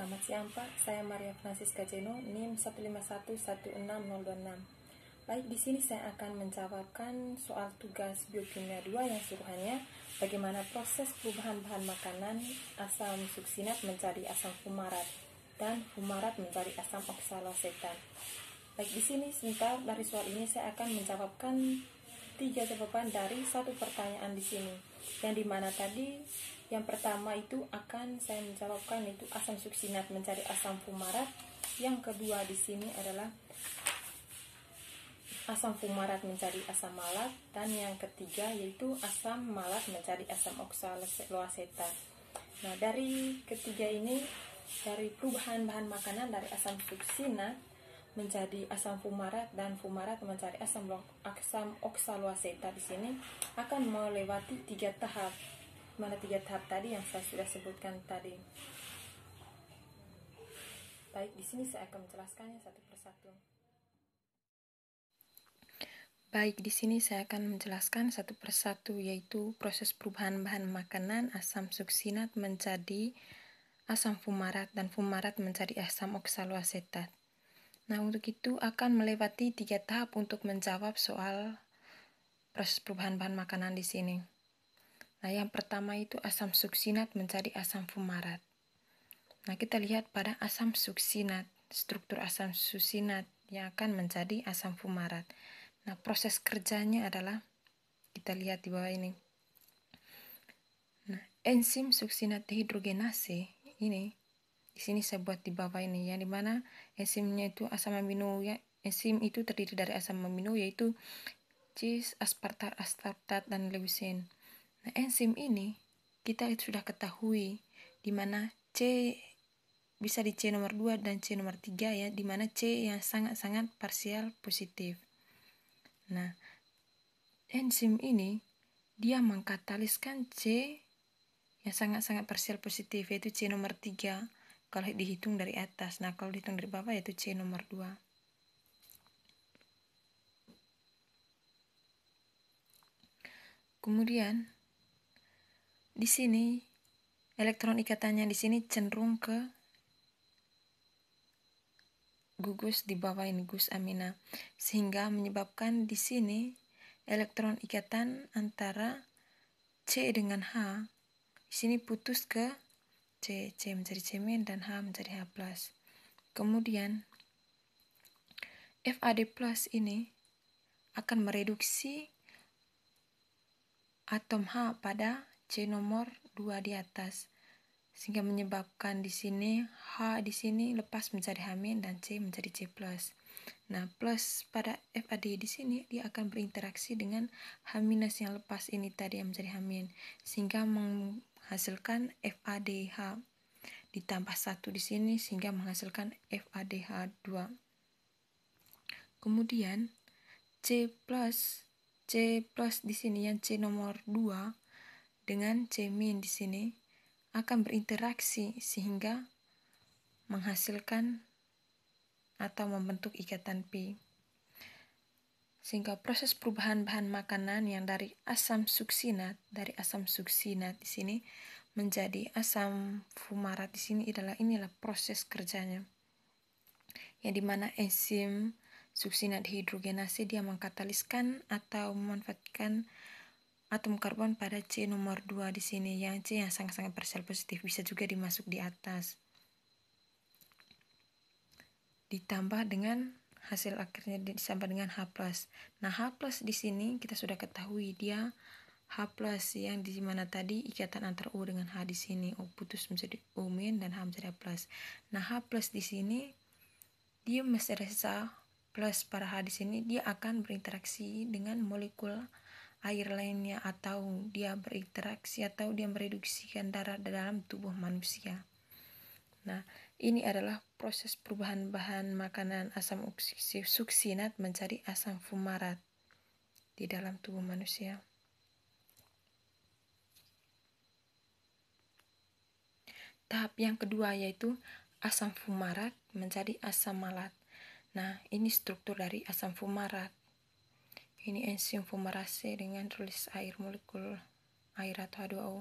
Selamat siang Pak, saya Maria Francisca Jeno, NIM 1511626. Baik, di sini saya akan menjawabkan soal tugas biokimia 2 yang suruhannya bagaimana proses perubahan bahan makanan asam suksinat menjadi asam fumarat dan fumarat menjadi asam oksaloasetat. Baik, di sini sebentar dari soal ini saya akan menjawabkan 3 jawaban dari satu pertanyaan di sini. Yang dimana tadi yang pertama itu akan saya menjawabkan itu asam suksinat menjadi asam fumarat. Yang kedua di sini adalah asam fumarat menjadi asam malat, dan yang ketiga yaitu asam malat menjadi asam oksaloasetat. Nah, dari ketiga ini, dari perubahan bahan makanan dari asam suksinat menjadi asam fumarat dan fumarat menjadi asam oksaloasetat di sini akan melewati 3 tahap. Mana 3 tahap tadi yang saya sudah sebutkan tadi. Baik, di sini saya akan menjelaskannya satu persatu. Baik, di sini saya akan menjelaskan satu persatu, yaitu proses perubahan bahan makanan asam suksinat menjadi asam fumarat dan fumarat menjadi asam oksaloasetat. Nah, untuk itu akan melewati 3 tahap untuk menjawab soal proses perubahan bahan makanan di sini. Nah, yang pertama itu asam suksinat menjadi asam fumarat. Nah, kita lihat pada asam suksinat, struktur asam suksinat yang akan menjadi asam fumarat. Nah, proses kerjanya adalah kita lihat di bawah ini. Nah, enzim suksinat dehidrogenase ini di sini saya buat di bawah ini, yang dimana enzimnya itu asam amino ya. Enzim itu terdiri dari asam amino yaitu cis, aspartat, dan leucin. Nah, enzim ini kita sudah ketahui di mana C bisa di C nomor 2 dan C nomor 3 ya, di mana C yang sangat-sangat parsial positif. Nah, enzim ini dia mengkataliskan C yang sangat-sangat parsial positif, yaitu C nomor 3 kalau dihitung dari atas. Nah, kalau dihitung dari bawah yaitu C nomor 2. Kemudian di sini elektron ikatannya di sini cenderung ke gugus di bawah ini, gus amina, sehingga menyebabkan di sini elektron ikatan antara C dengan H di sini putus ke C menjadi C- dan H menjadi H+. Kemudian FAD+ ini akan mereduksi atom H pada C nomor 2 di atas, sehingga menyebabkan di sini H di sini lepas menjadi H- dan C menjadi C+. Nah, plus pada FAD di sini dia akan berinteraksi dengan H- yang lepas ini tadi yang menjadi H-, sehingga menghasilkan FADH ditambah 1 di sini sehingga menghasilkan FADH2. Kemudian C+ di sini yang C nomor 2 dengan C- di sini akan berinteraksi sehingga menghasilkan atau membentuk ikatan Pi. Sehingga proses perubahan bahan makanan yang dari asam suksinat di sini menjadi asam fumarat di sini inilah proses kerjanya. Yang dimana enzim suksinat dehidrogenase dia mengkataliskan atau memanfaatkan atom karbon pada C nomor 2 di sini, yang C yang sangat-sangat parsial positif, bisa juga dimasuk di atas. Ditambah dengan hasil akhirnya ditambah dengan H+. Nah, H+ di sini kita sudah ketahui dia H+ yang di mana tadi ikatan antara O dengan H di sini, O putus menjadi O- dan H menjadi H+. Nah, H+ di sini dia masih rasa plus pada H di sini, dia akan berinteraksi dengan molekul air lainnya, atau dia berinteraksi atau dia mereduksikan darah dalam tubuh manusia. Nah, ini adalah proses perubahan bahan makanan asam suksinat menjadi asam fumarat di dalam tubuh manusia. Tahap yang kedua yaitu asam fumarat menjadi asam malat. Nah, ini struktur dari asam fumarat. Ini enzim fumarase dengan rilis air, molekul air atau H2O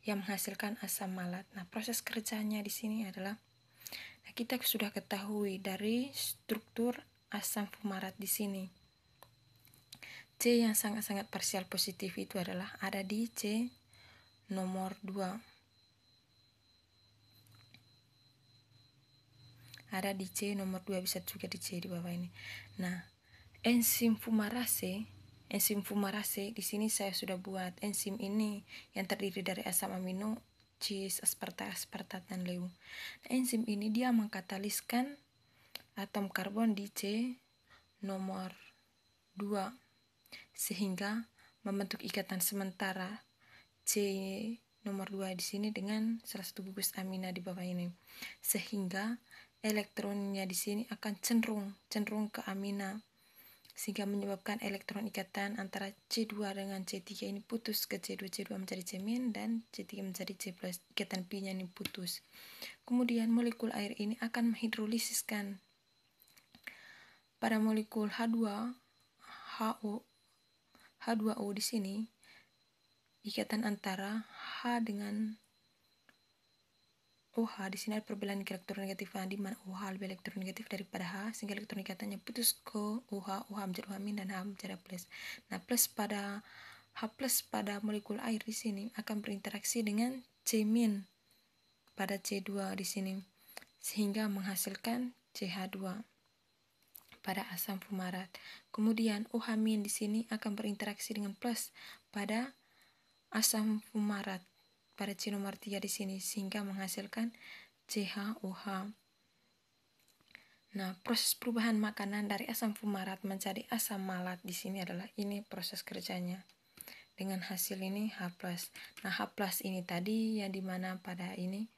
yang menghasilkan asam malat. Nah, proses kerjanya di sini adalah Nah, kita sudah ketahui dari struktur asam fumarat di sini. C yang sangat-sangat parsial positif itu adalah ada di C nomor 2. Ada di C nomor 2, bisa juga di C di bawah ini. Nah, enzim fumarase di sini saya sudah buat. Enzim ini yang terdiri dari asam amino, cis, aspartat, dan leu. Enzim ini dia mengkataliskan atom karbon di C nomor 2 sehingga membentuk ikatan sementara C nomor 2 di sini dengan salah satu gugus amina di bawah ini, sehingga elektronnya di sini akan cenderung ke amina, sehingga menyebabkan elektron ikatan antara C2 dengan C3 ini putus ke C2 menjadi C- dan C3 menjadi C+. Ikatan pi-nya ini putus. Kemudian molekul air ini akan menghidrolisiskan pada molekul H2O di sini, ikatan antara H dengan OH. Di sini ada perbedaan elektronegatif, di mana OH lebih elektronegatif daripada H, sehingga elektron ikatannya putus ke OH menjadi OH- dan H menjadi plus. Nah, H+ pada molekul air di sini akan berinteraksi dengan C- pada C2 di sini, sehingga menghasilkan CH2 pada asam fumarat. Kemudian OH- di sini akan berinteraksi dengan plus pada asam fumarat pada C nomor 3 di sini, sehingga menghasilkan CHOH. Nah, proses perubahan makanan dari asam fumarat menjadi asam malat di sini adalah ini proses kerjanya. Dengan hasil ini H+. Nah, H+ ini tadi yang dimana pada ini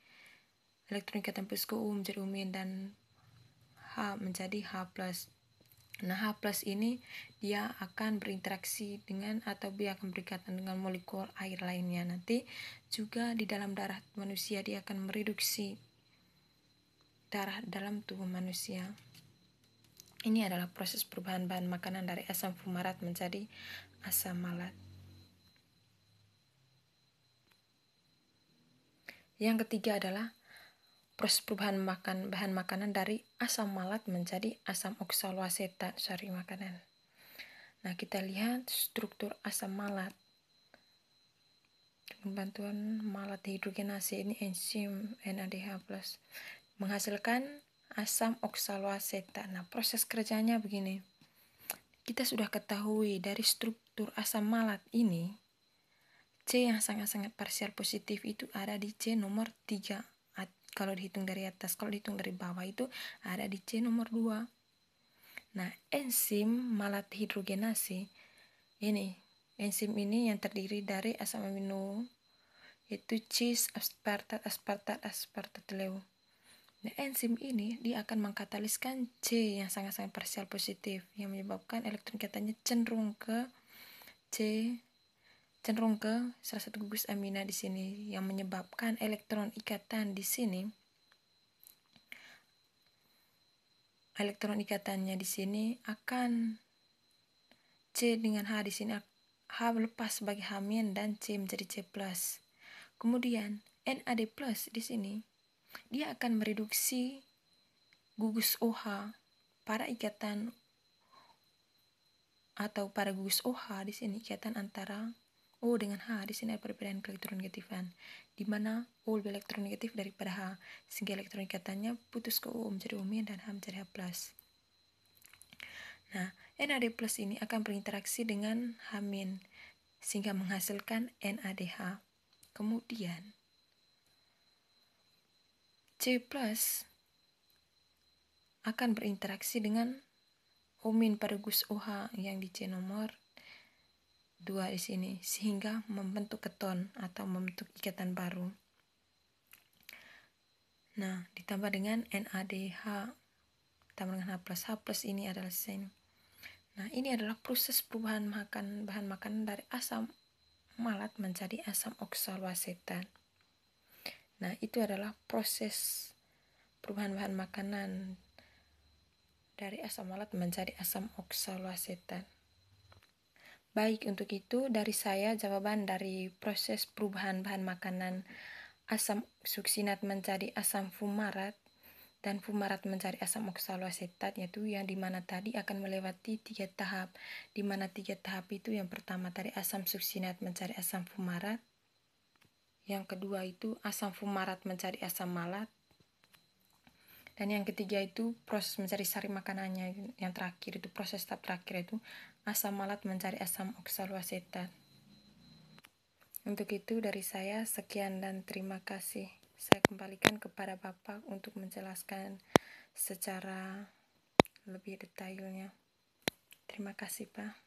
elektron ikatan plus ke U menjadi umin dan H menjadi H+. Nah, H+ ini dia akan berinteraksi dengan atau dia akan berikatan dengan molekul air lainnya. Nanti juga di dalam darah manusia dia akan mereduksi darah dalam tubuh manusia. Ini adalah proses perubahan bahan makanan dari asam fumarat menjadi asam malat. Yang ketiga adalah proses perubahan bahan makanan dari asam malat menjadi asam oksaloasetat makanan. Nah, kita lihat struktur asam malat. Dengan bantuan malat hidrogenase ini enzim NADH+ menghasilkan asam oksaloasetat. Nah, proses kerjanya begini. Kita sudah ketahui dari struktur asam malat ini, C yang sangat-sangat parsial positif itu ada di C nomor 3. Kalau dihitung dari atas, kalau dihitung dari bawah itu ada di C nomor 2. Nah, enzim malat hidrogenase ini, enzim ini yang terdiri dari asam amino yaitu cis, aspartat, leu. Nah, enzim ini dia akan mengkataliskan C yang sangat-sangat parsial positif yang menyebabkan elektron ikatannya cenderung ke salah satu gugus amina di sini, yang menyebabkan elektron ikatan di sini, elektron ikatannya di sini akan C dengan H di sini, H lepas sebagai H- dan C menjadi C+. Kemudian NAD+ di sini dia akan mereduksi gugus OH pada ikatan atau pada gugus OH di sini, ikatan antara O dengan H. Di sini ada perbedaan elektronegatifan, di mana O lebih elektronegatif daripada H, sehingga elektron ikatannya putus ke O menjadi O- dan H menjadi H+. Nah, NAD+ ini akan berinteraksi dengan H- sehingga menghasilkan NADH. Kemudian C+ akan berinteraksi dengan O- pada gugus OH yang di C nomor 2 di sini, sehingga membentuk keton atau membentuk ikatan baru. Nah, ditambah dengan NADH, ditambah dengan H+. Ini adalah sini. Nah, ini adalah proses perubahan bahan makanan dari asam malat menjadi asam oksaloasetat. Nah, itu adalah proses perubahan bahan makanan dari asam malat menjadi asam oksaloasetat. Baik, untuk itu dari saya jawaban dari proses perubahan bahan makanan asam suksinat menjadi asam fumarat dan fumarat mencari asam oksaloasetat, yaitu yang dimana tadi akan melewati 3 tahap, dimana 3 tahap itu yang pertama tadi asam suksinat mencari asam fumarat, yang kedua itu asam fumarat mencari asam malat, dan yang ketiga itu proses mencari sari makanannya. Yang terakhir itu proses tahap terakhir itu asam malat mencari asam oksaloasetat. Untuk itu dari saya sekian dan terima kasih. Saya kembalikan kepada Bapak untuk menjelaskan secara lebih detailnya. Terima kasih, Pak.